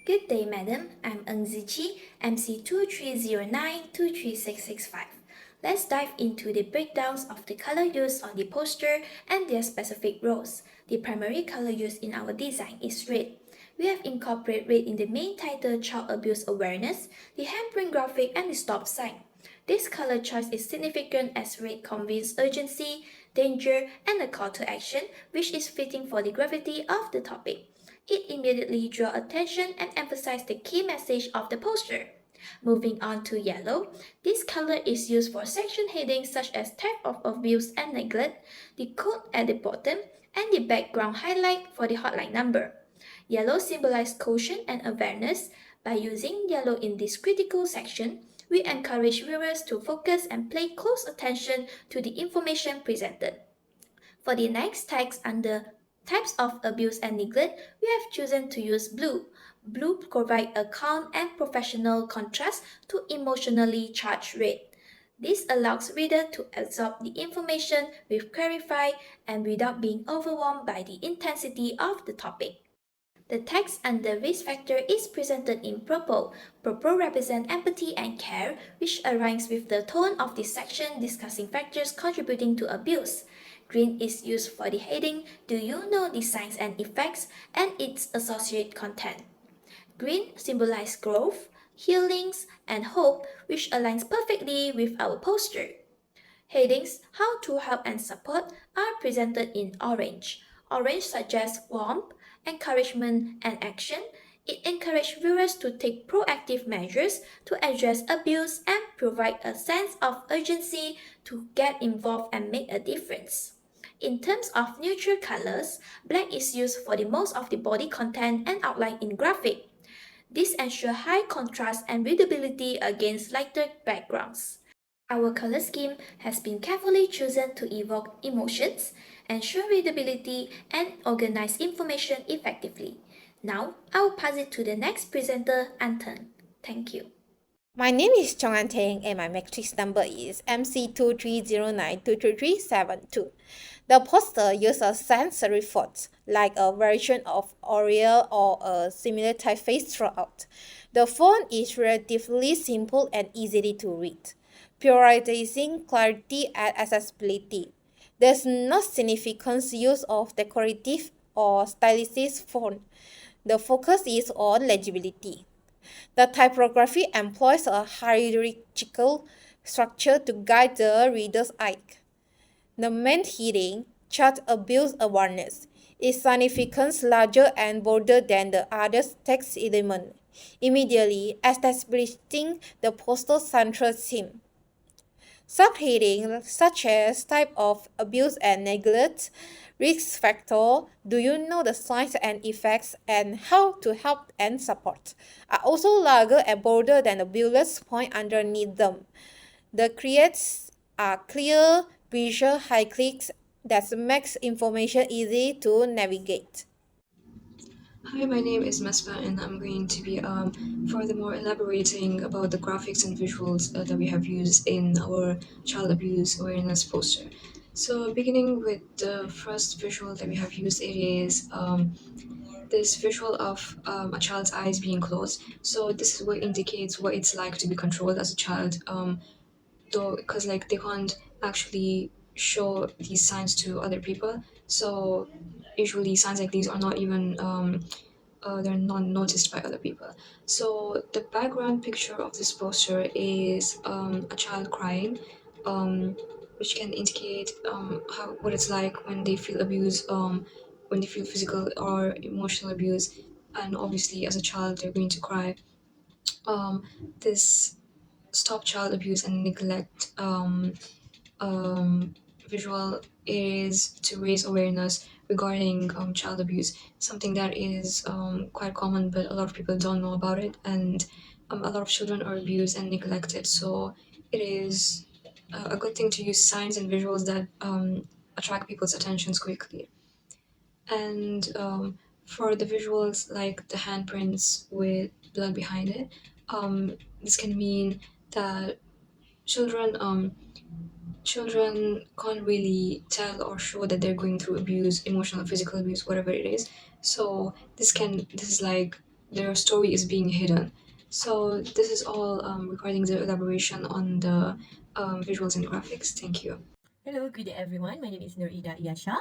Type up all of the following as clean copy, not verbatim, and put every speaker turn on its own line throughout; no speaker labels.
Good day, madam. I'm Eng Zichi, MC230923665. Let's dive into the breakdowns of the color used on the poster and their specific roles. The primary color used in our design is red. We have incorporated red in the main title Child Abuse Awareness, the handprint graphic, and the stop sign. This color choice is significant as red conveys urgency, danger, and a call to action, which is fitting for the gravity of the topic. It immediately draws attention and emphasizes the key message of the poster. Moving on to yellow, this color is used for section headings such as type of abuse and neglect, the code at the bottom, and the background highlight for the hotline number. Yellow symbolizes caution and awareness. By using yellow in this critical section, we encourage viewers to focus and pay close attention to the information presented. For the next text under types of abuse and neglect, we have chosen to use blue. Blue provides a calm and professional contrast to emotionally charged red. This allows reader to absorb the information with clarify and without being overwhelmed by the intensity of the topic. The text under risk factor is presented in purple. Purple represents empathy and care, which aligns with the tone of this section discussing factors contributing to abuse. Green is used for the heading Do You Know the Signs and Effects and its associated content. Green symbolizes growth, healings, and hope, which aligns perfectly with our poster. Headings How to Help and Support are presented in orange. Orange suggests warmth, encouragement, and action. It encourages viewers to take proactive measures to address abuse and provide a sense of urgency to get involved and make a difference. In terms of neutral colors, black is used for the most of the body content and outline in graphic. This ensures high contrast and readability against lighter backgrounds. Our color scheme has been carefully chosen to evoke emotions, ensure readability, and organize information effectively. Now, I will pass it to the next presenter, Anton. Thank you.
My name is Chong An Teng and my matrix number is MC230923372. The poster uses sans serif font, like a version of Arial or a similar typeface throughout. The font is relatively simple and easy to read, prioritizing clarity and accessibility. There's no significant use of decorative or stylistic font. The focus is on legibility. The typography employs a hierarchical structure to guide the reader's eye. The main heading, Child Abuse Awareness, is significantly larger and bolder than the other text element, immediately establishing the poster's central theme. Subheadings such as type of abuse and neglect, risk factor, do you know the signs and effects, and how to help and support are also larger and bolder than the bullet point underneath them. The creates a clear visual highlights that makes information easy to navigate.
Hi, my name is Mespa, and I'm going to be furthermore elaborating about the graphics and visuals that we have used in our child abuse awareness poster. So, beginning with the first visual that we have used, it is this visual of a child's eyes being closed. So, this is what indicates what it's like to be controlled as a child, though, because like they can't actually show these signs to other people. So, usually signs like these are not even they're not noticed by other people. So the background picture of this poster is a child crying, um, which can indicate how what it's like when they feel abuse, when they feel physical or emotional abuse, and obviously as a child they're going to cry. Um, this stop child abuse and neglect visual is to raise awareness regarding child abuse, something that is quite common, but a lot of people don't know about it, and a lot of children are abused and neglected. So it is a good thing to use signs and visuals that attract people's attentions quickly. And for the visuals, like the handprints with blood behind it, this can mean that children children can't really tell or show that they're going through abuse, emotional, physical abuse, whatever it is. So this is like their story is being hidden. So this is all regarding the elaboration on the visuals and graphics. Thank you.
Hello, good day everyone. My name is Nurida Yasha.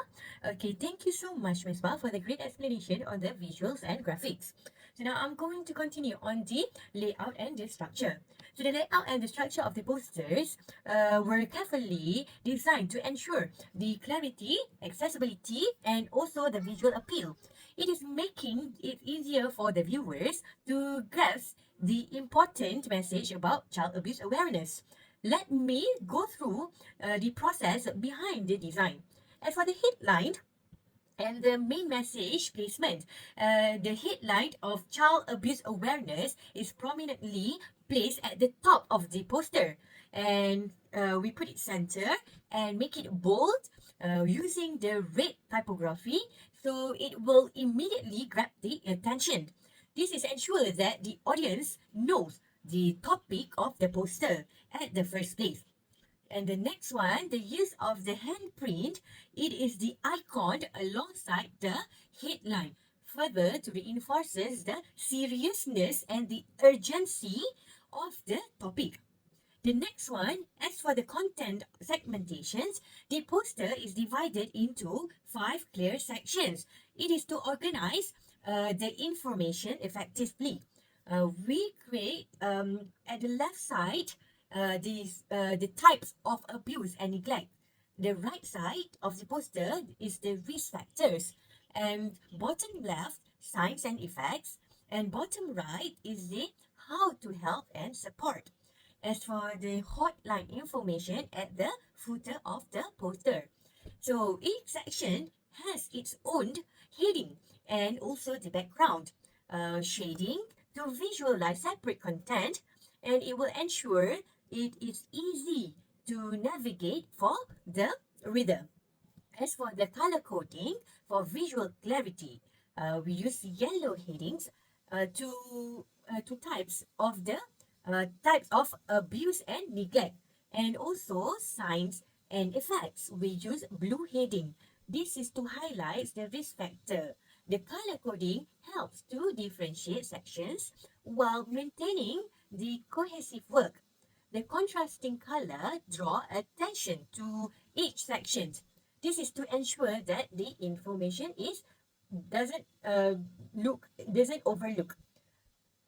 Okay, thank you so much, Ms. Ba, for the great explanation on the visuals and graphics. So now I'm going to continue on the layout and the structure. So the layout and the structure of the posters were carefully designed to ensure the clarity, accessibility, and also the visual appeal. It is making it easier for the viewers to grasp the important message about child abuse awareness. Let me go through the process behind the design. As for the headline and the main message placement, the headline of child abuse awareness is prominently placed at the top of the poster. And we put it center and make it bold using the red typography so it will immediately grab the attention. This is ensure that the audience knows the topic of the poster at the first place. And the next one, the use of the handprint, it is the icon alongside the headline. Further to reinforces the seriousness and the urgency of the topic. The next one, as for the content segmentations, the poster is divided into 5 clear sections. It is to organize the information effectively. We create at the left side the types of abuse and neglect. The right side of the poster is the risk factors, and bottom left signs and effects, and bottom right is the how to help and support. As for the hotline information at the footer of the poster. So each section has its own heading and also the background shading to visualize separate content, and it will ensure it is easy to navigate for the reader. As for the color coding for visual clarity, we use yellow headings to types of abuse and neglect, and also signs and effects. We use blue heading. This is to highlight the risk factor. The color coding helps to differentiate sections while maintaining the cohesive work. The contrasting color draw attention to each section. This is to ensure that the information is doesn't overlook.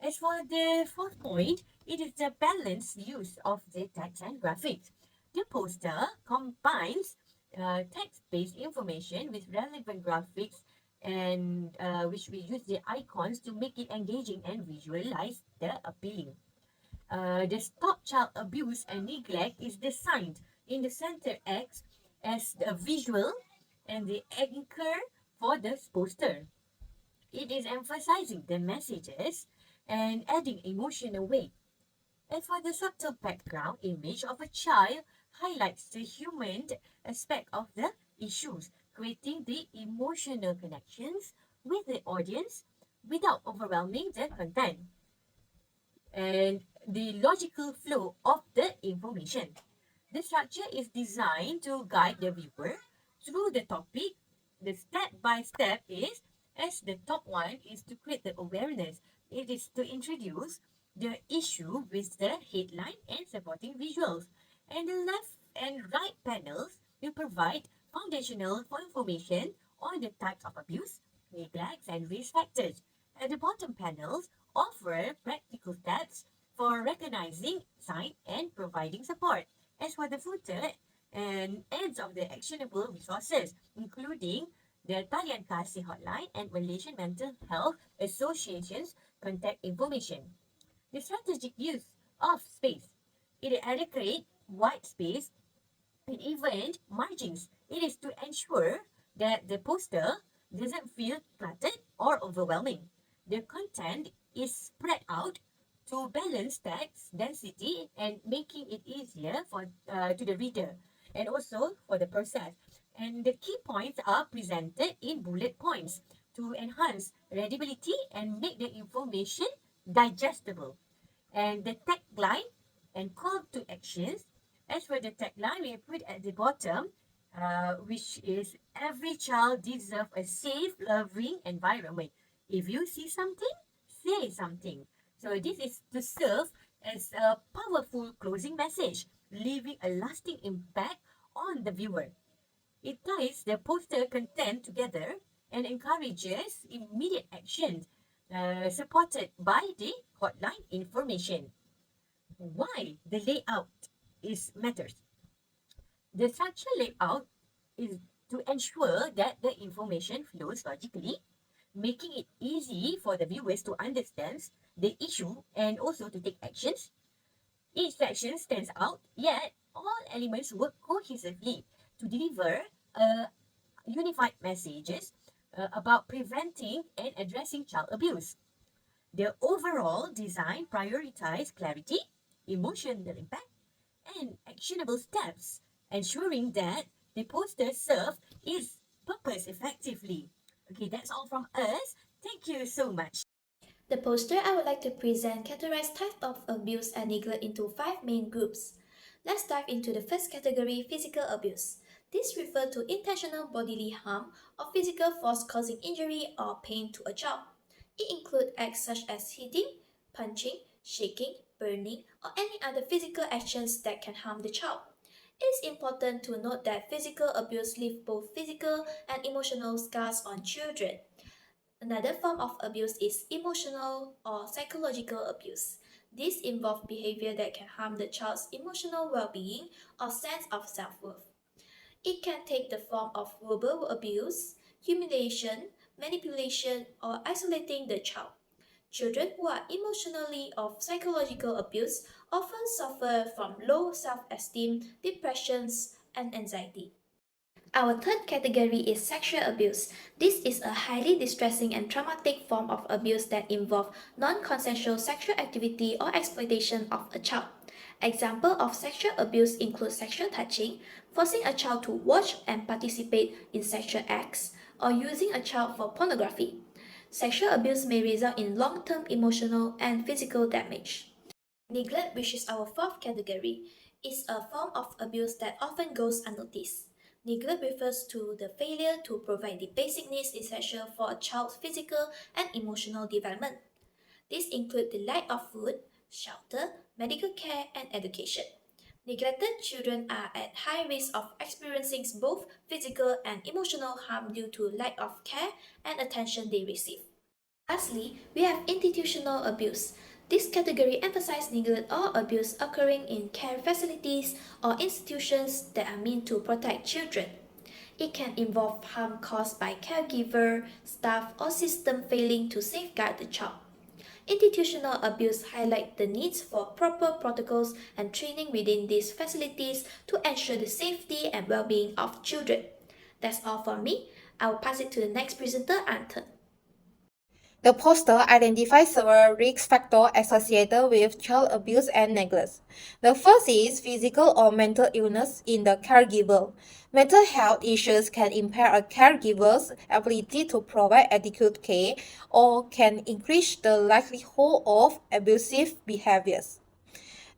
As for the fourth point, it is the balanced use of the text and graphics. The poster combines text-based information with relevant graphics, and which we use the icons to make it engaging and visualize the appealing. The Stop Child Abuse and Neglect is designed in the center X as the visual and the anchor for the poster. It is emphasizing the messages and adding emotional weight. And for the subtle background image of a child highlights the human aspect of the issues, creating the emotional connections with the audience without overwhelming the content and the logical flow of the information. The structure is designed to guide the viewer through the topic. The step by step is, as the top one is to create the awareness. It is to introduce the issue with the headline and supporting visuals. And the left and right panels will provide foundational for information on the types of abuse, neglects, and risk factors. And the bottom panels offer practical steps for recognizing sign and providing support. As for the footer and ends of the actionable resources, including the Talian Kasih Hotline and Malaysian Mental Health Association's contact information. The strategic use of space. It adequate white space and even margins. It is to ensure that the poster doesn't feel cluttered or overwhelming. The content is spread out to balance text density and making it easier for to the reader and also for the process. And the key points are presented in bullet points to enhance readability and make the information digestible. And the tagline and call to actions As for the tagline, we put at the bottom, which is every child deserves a safe, loving environment. If you see something, say something. So this is to serve as a powerful closing message, leaving a lasting impact on the viewer. It ties the poster content together and encourages immediate action, supported by the hotline information. Why the layout is matters. The structure layout is to ensure that the information flows logically, making it easy for the viewers to understand the issue and also to take actions. Each section stands out, yet all elements work cohesively to deliver unified messages about preventing and addressing child abuse. The overall design prioritizes clarity, emotional impact, and actionable steps, ensuring that the poster serves its purpose effectively. Okay, that's all from us. Thank you so much.
The poster I would like to present categorizes types of abuse and neglect into 5 main groups. Let's dive into the first category, physical abuse. This refers to intentional bodily harm or physical force causing injury or pain to a child. It includes acts such as hitting, punching, shaking, burning, or any other physical actions that can harm the child. It is important to note that physical abuse leaves both physical and emotional scars on children. Another form of abuse is emotional or psychological abuse. This involves behavior that can harm the child's emotional well being or sense of self worth. It can take the form of verbal abuse, humiliation, manipulation, or isolating the child. Children who are emotionally or psychological abuse often suffer from low self esteem, depressions, and anxiety. Our third category is sexual abuse. This is a highly distressing and traumatic form of abuse that involves non-consensual sexual activity or exploitation of a child. Example of sexual abuse include sexual touching, forcing a child to watch and participate in sexual acts, or using a child for pornography. Sexual abuse may result in long-term emotional and physical damage. Neglect, which is our fourth category, is a form of abuse that often goes unnoticed. Neglect refers to the failure to provide the basic needs essential for a child's physical and emotional development. These include the lack of food, shelter, medical care, and education. Neglected children are at high risk of experiencing both physical and emotional harm due to lack of care and attention they receive. Lastly, we have institutional abuse. This category emphasizes neglect or abuse occurring in care facilities or institutions that are meant to protect children. It can involve harm caused by caregiver, staff, or system failing to safeguard the child. Institutional abuse highlights the needs for proper protocols and training within these facilities to ensure the safety and well-being of children. That's all from me. I will pass it to the next presenter, Anton.
The poster identifies several risk factors associated with child abuse and neglect. The first is physical or mental illness in the caregiver. Mental health issues can impair a caregiver's ability to provide adequate care or can increase the likelihood of abusive behaviors.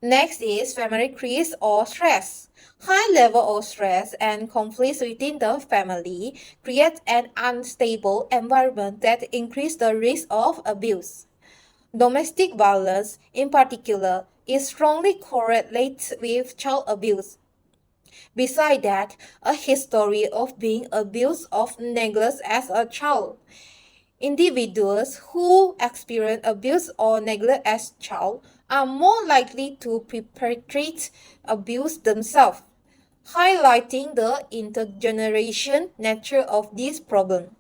Next is family crisis or stress. High level of stress and conflicts within the family create an unstable environment that increase the risk of abuse. Domestic violence, in particular, is strongly correlated with child abuse. Besides that, a history of being abused or neglected as a child. Individuals who experience abuse or neglect as child are more likely to perpetrate abuse themselves, highlighting the intergenerational nature of this problem.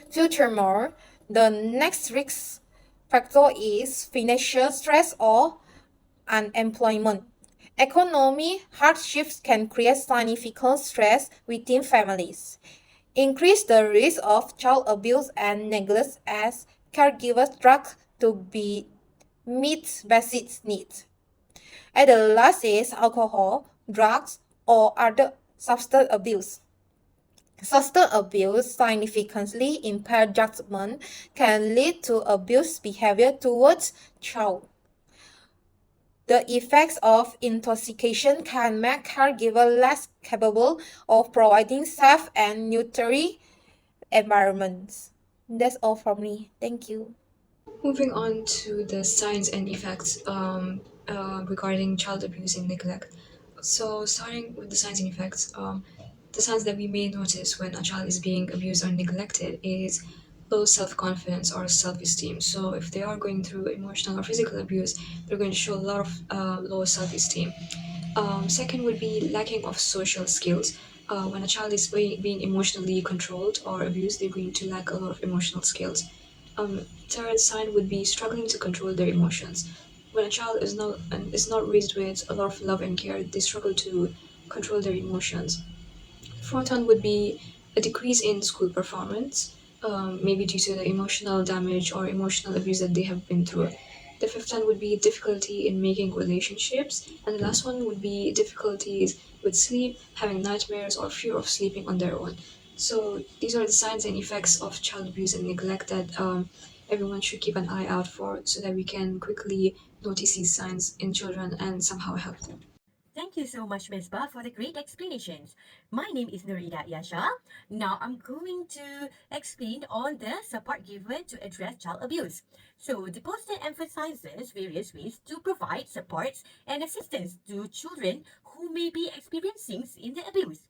Furthermore, the next risk factor is financial stress or unemployment. Economic hardships can create significant stress within families, increase the risk of child abuse and neglect as caregivers struggle to meet basic needs. And the last is alcohol, drugs, or other substance abuse. Substance abuse significantly impaired judgment can lead to abuse behavior towards child. The effects of intoxication can make caregivers less capable of providing safe and nurturing environments. That's all from me. Thank you.
Moving on to the signs and effects regarding child abuse and neglect. So, starting with the signs and effects, the signs that we may notice when a child is being abused or neglected is low self confidence or self esteem. So, if they are going through emotional or physical abuse, they're going to show a lot of low self esteem. Second would be lacking of social skills. When a child is being emotionally controlled or abused, they're going to lack a lot of emotional skills. Third sign would be struggling to control their emotions. When a child is not raised with a lot of love and care, they struggle to control their emotions. Fourth one would be a decrease in school performance, maybe due to the emotional damage or emotional abuse that they have been through. The fifth one would be difficulty in making relationships, and the last one would be difficulties with sleep, having nightmares, or fear of sleeping on their own. So these are the signs and effects of child abuse and neglect that everyone should keep an eye out for, so that we can quickly notice these signs in children and somehow help them.
Thank you so much, Ms. Ba, for the great explanations. My name is Nurida Yasha. Now I'm going to explain on the support given to address child abuse. So the poster emphasizes various ways to provide supports and assistance to children who may be experiencing in the abuse.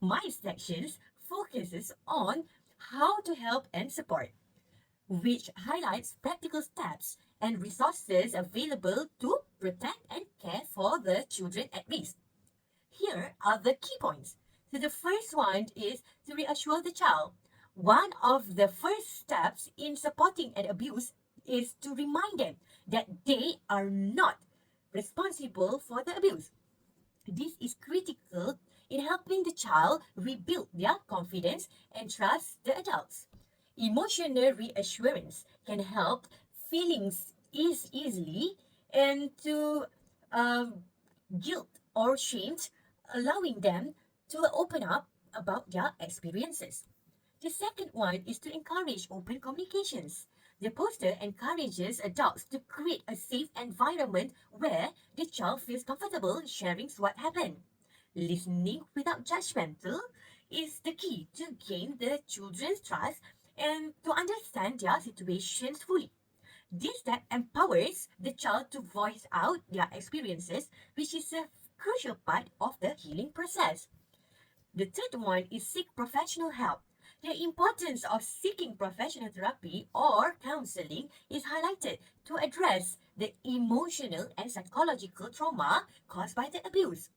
My sections focuses on how to help and support, which highlights practical steps and resources available to protect and care for the children at risk. Here are the key points. So the first one is to reassure the child. One of the first steps in supporting an abuse is to remind them that they are not responsible for the abuse. This is critical in helping the child rebuild their confidence and trust the adults. Emotional reassurance can help feelings ease easily and to guilt or shame, allowing them to open up about their experiences. The second one is to encourage open communications. The poster encourages adults to create a safe environment where the child feels comfortable sharing what happened. Listening without judgmental is the key to gain the children's trust and to understand their situations fully. This step empowers the child to voice out their experiences, which is a crucial part of the healing process. The third one is seek professional help. The importance of seeking professional therapy or counseling is highlighted to address the emotional and psychological trauma caused by the abuse.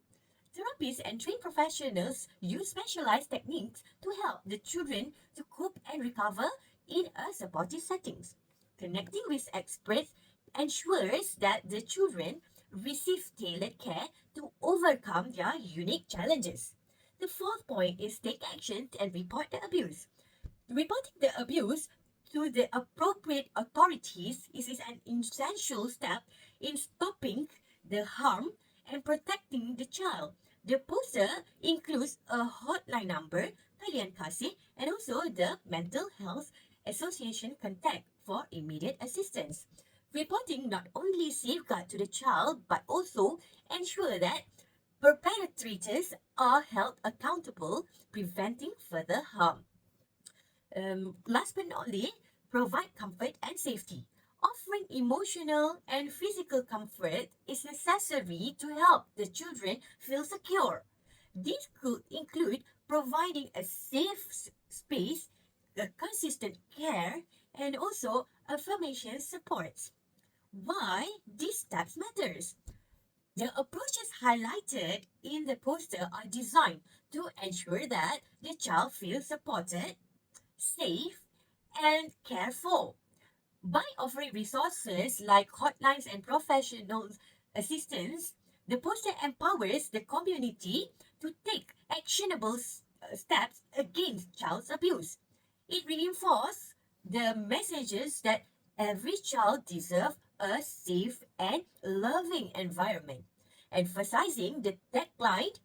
Therapists and trained professionals use specialized techniques to help the children to cope and recover in a supportive settings. Connecting with experts ensures that the children receive tailored care to overcome their unique challenges. The fourth point is take action and report the abuse. Reporting the abuse to the appropriate authorities is an essential step in stopping the harm and protecting the child. The poster includes a hotline number, Talian Kasih, and also the Mental Health Association contact for immediate assistance. Reporting not only safeguard to the child but also ensure that perpetrators are held accountable, preventing further harm. Last but not least, provide comfort and safety. Offering emotional and physical comfort is necessary to help the children feel secure. This could include providing a safe space, a consistent care, and also affirmation supports. Why these steps matters? The approaches highlighted in the poster are designed to ensure that the child feels supported, safe, and careful. By offering resources like hotlines and professional assistance, the poster empowers the community to take actionable steps against child abuse. It reinforces the messages that every child deserves a safe and loving environment, emphasizing the tagline,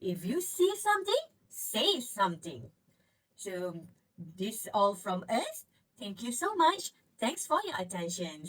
if you see something, say something. So this all from us. Thank you so much. Thanks for your attention.